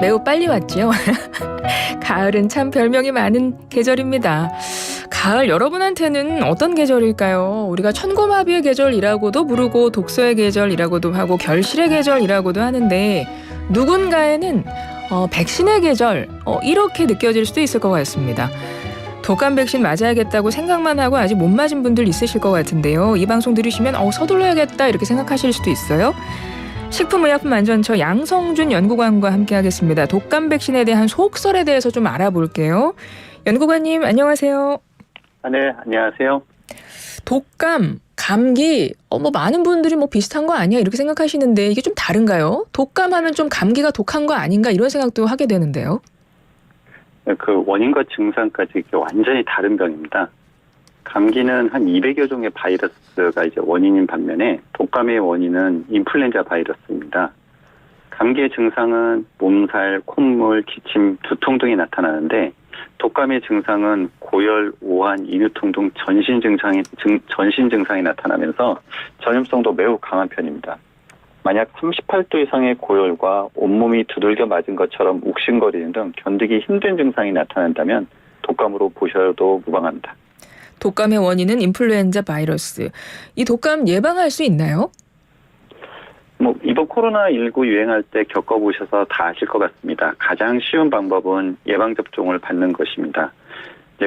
매우 빨리 왔지요. 가을은 참 별명이 많은 계절입니다. 가을 여러분한테는 어떤 계절일까요? 우리가 천고마비의 계절이라고도 부르고 독서의 계절이라고도 하고 결실의 계절이라고도 하는데 누군가에는 백신의 계절 이렇게 느껴질 수도 있을 것 같습니다. 독감 백신 맞아야겠다고 생각만 하고 아직 못 맞은 분들 있으실 것 같은데요. 이 방송 들으시면 서둘러야겠다 이렇게 생각하실 수도 있어요. 식품의약품안전처 양성준 연구관과 함께하겠습니다. 독감 백신에 대한 속설에 대해서 좀 알아볼게요. 연구관님 안녕하세요. 네, 안녕하세요. 독감, 감기, 많은 분들이 비슷한 거 아니야 이렇게 생각하시는데 이게 좀 다른가요? 독감하면 좀 감기가 독한 거 아닌가 이런 생각도 하게 되는데요. 그 원인과 증상까지 이렇게 완전히 다른 병입니다. 감기는 한 200여 종의 바이러스가 이제 원인인 반면에 독감의 원인은 인플루엔자 바이러스입니다. 감기의 증상은 몸살, 콧물, 기침, 두통 등이 나타나는데 독감의 증상은 고열, 오한, 인후통 등 전신 증상이 나타나면서 전염성도 매우 강한 편입니다. 만약 38도 이상의 고열과 온몸이 두들겨 맞은 것처럼 욱신거리는 등 견디기 힘든 증상이 나타난다면 독감으로 보셔도 무방합니다. 독감의 원인은 인플루엔자 바이러스. 이 독감 예방할 수 있나요? 이번 코로나19 유행할 때 겪어보셔서 다 아실 것 같습니다. 가장 쉬운 방법은 예방접종을 받는 것입니다.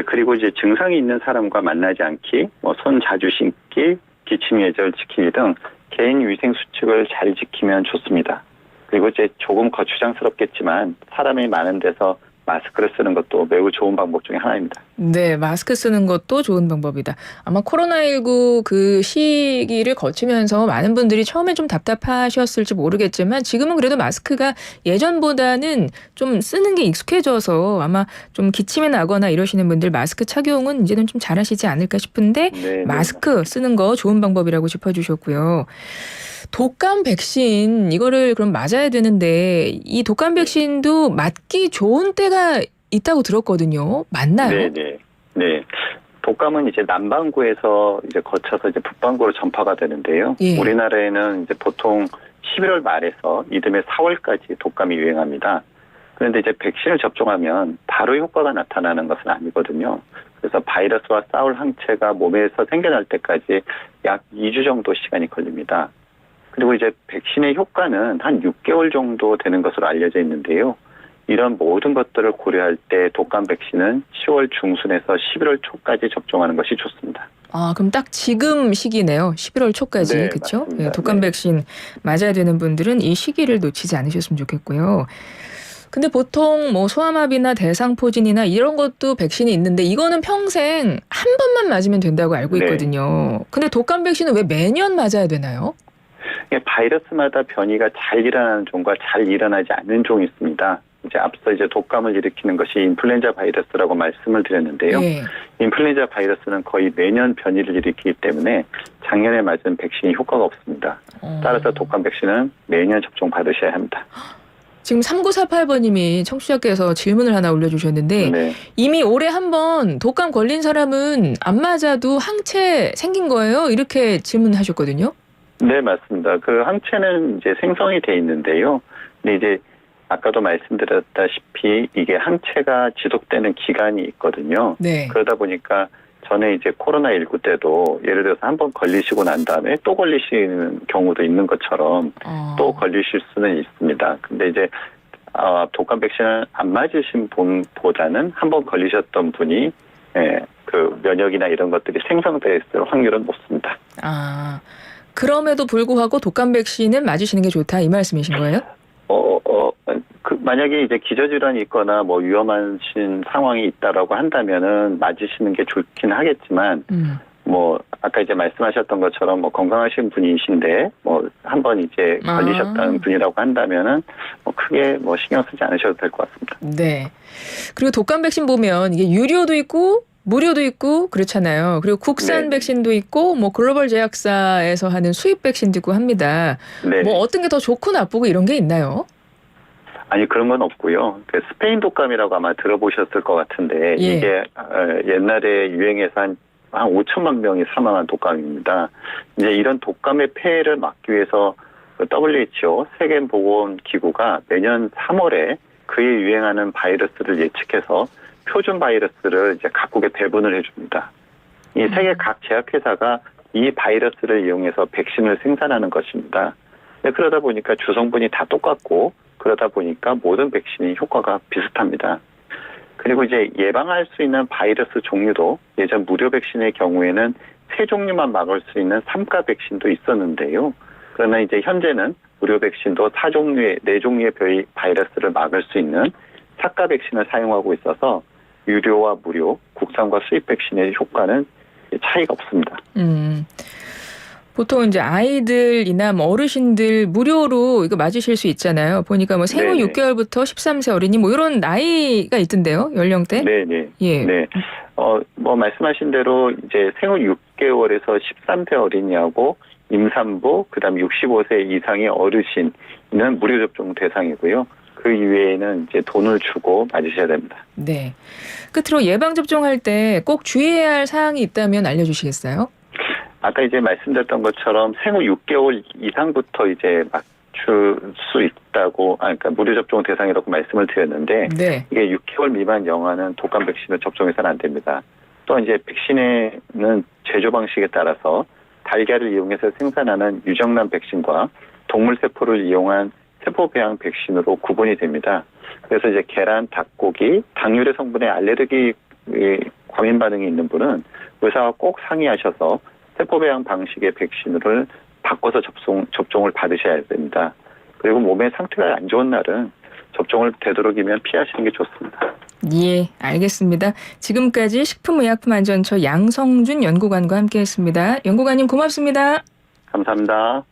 그리고 증상이 있는 사람과 만나지 않기, 손 자주 씻기, 기침 예절 지키기 등 개인 위생 수칙을 잘 지키면 좋습니다. 그리고 조금 거추장스럽겠지만 사람이 많은 데서 마스크를 쓰는 것도 매우 좋은 방법 중에 하나입니다. 네, 마스크 쓰는 것도 좋은 방법이다. 아마 코로나19 그 시기를 거치면서 많은 분들이 처음엔 좀 답답하셨을지 모르겠지만 지금은 그래도 마스크가 예전보다는 좀 쓰는 게 익숙해져서 아마 좀 기침이 나거나 이러시는 분들 마스크 착용은 이제는 좀 잘하시지 않을까 싶은데 네, 마스크 쓰는 거 좋은 방법이라고 짚어주셨고요. 독감 백신 이거를 그럼 맞아야 되는데 이 독감 백신도 맞기 좋은 때가 있다고 들었거든요. 맞나요? 네. 독감은 남반구에서 거쳐서 북반구로 전파가 되는데요. 예. 우리나라에는 보통 11월 말에서 이듬해 4월까지 독감이 유행합니다. 그런데 백신을 접종하면 바로 효과가 나타나는 것은 아니거든요. 그래서 바이러스와 싸울 항체가 몸에서 생겨날 때까지 약 2주 정도 시간이 걸립니다. 그리고 백신의 효과는 한 6개월 정도 되는 것으로 알려져 있는데요. 이런 모든 것들을 고려할 때 독감 백신은 10월 중순에서 11월 초까지 접종하는 것이 좋습니다. 그럼 딱 지금 시기네요. 11월 초까지. 네, 그렇죠? 맞습니다. 네, 독감 백신 맞아야 되는 분들은 이 시기를 놓치지 않으셨으면 좋겠고요. 근데 보통 소아마비나 대상포진이나 이런 것도 백신이 있는데 이거는 평생 한 번만 맞으면 된다고 알고 있거든요. 근데 독감 백신은 왜 매년 맞아야 되나요? 바이러스마다 변이가 잘 일어나는 종과 잘 일어나지 않는 종이 있습니다. 앞서 독감을 일으키는 것이 인플루엔자 바이러스라고 말씀을 드렸는데요. 네. 인플루엔자 바이러스는 거의 매년 변이를 일으키기 때문에 작년에 맞은 백신이 효과가 없습니다. 따라서 독감 백신은 매년 접종 받으셔야 합니다. 지금 3948번님이 청취자께서 질문을 하나 올려주셨는데 네. 이미 올해 한번 독감 걸린 사람은 안 맞아도 항체 생긴 거예요? 이렇게 질문하셨거든요. 네, 맞습니다. 그 항체는 생성이 돼 있는데요. 근데 아까도 말씀드렸다시피 이게 항체가 지속되는 기간이 있거든요. 네. 그러다 보니까 전에 코로나19 때도 예를 들어서 한번 걸리시고 난 다음에 또 걸리시는 경우도 있는 것처럼 또 걸리실 수는 있습니다. 근데 독감 백신을 안 맞으신 분보다는 한번 걸리셨던 분이 그 면역이나 이런 것들이 생성될 확률은 높습니다. 그럼에도 불구하고 독감 백신은 맞으시는 게 좋다 이 말씀이신 거예요? 만약에 기저질환이 있거나 위험하신 상황이 있다라고 한다면은 맞으시는 게 좋긴 하겠지만, 아까 말씀하셨던 것처럼 건강하신 분이신데, 한번 걸리셨다는 분이라고 한다면은, 크게 신경 쓰지 않으셔도 될 것 같습니다. 네. 그리고 독감 백신 보면 이게 유료도 있고, 무료도 있고 그렇잖아요. 그리고 국산 백신도 있고 글로벌 제약사에서 하는 수입 백신도 있고 합니다. 네. 어떤 게 더 좋고 나쁘고 이런 게 있나요? 아니 그런 건 없고요. 스페인 독감이라고 아마 들어보셨을 것 같은데 예. 이게 옛날에 유행해서 한 5천만 명이 사망한 독감입니다. 이런 독감의 폐해를 막기 위해서 WHO 세계보건기구가 매년 3월에 그에 유행하는 바이러스를 예측해서 표준 바이러스를 이제 각국에 배분을 해줍니다. 이 세계 각 제약회사가 이 바이러스를 이용해서 백신을 생산하는 것입니다. 그러다 보니까 주성분이 다 똑같고 그러다 보니까 모든 백신이 효과가 비슷합니다. 그리고 이제 예방할 수 있는 바이러스 종류도 예전 무료 백신의 경우에는 3종류만 막을 수 있는 3가 백신도 있었는데요. 그러나 이제 현재는 무료 백신도 4종류의 바이러스를 막을 수 있는 4가 백신을 사용하고 있어서 유료와 무료, 국산과 수입 백신의 효과는 차이가 없습니다. 보통 이제 아이들이나 뭐 어르신들 무료로 이거 맞으실 수 있잖아요. 보니까 뭐 생후 네네. 6개월부터 13세 어린이 뭐 이런 나이가 있던데요. 연령대? 네네. 예. 네. 뭐 말씀하신 대로 이제 생후 6개월에서 13세 어린이하고 임산부, 그다음에 65세 이상의 어르신은 무료 접종 대상이고요. 그 이외에는 이제 돈을 주고 맞으셔야 됩니다. 네. 끝으로 예방 접종할 때 꼭 주의해야 할 사항이 있다면 알려주시겠어요? 아까 이제 말씀드렸던 것처럼 생후 6개월 이상부터 이제 맞출 수 있다고, 그러니까 무료 접종 대상이라고 말씀을 드렸는데, 네. 이게 6개월 미만 영아는 독감 백신을 접종해서는 안 됩니다. 또 이제 백신에는 제조 방식에 따라서 달걀을 이용해서 생산하는 유정란 백신과 동물 세포를 이용한 세포 배양 백신으로 구분이 됩니다. 그래서 이제 계란, 닭고기, 당류의 성분에 알레르기 과민 반응이 있는 분은 의사와 꼭 상의하셔서 세포 배양 방식의 백신을 바꿔서 접종을 받으셔야 됩니다. 그리고 몸의 상태가 안 좋은 날은 접종을 되도록이면 피하시는 게 좋습니다. 예, 알겠습니다. 지금까지 식품의약품안전처 양성준 연구관과 함께했습니다. 연구관님 고맙습니다. 감사합니다.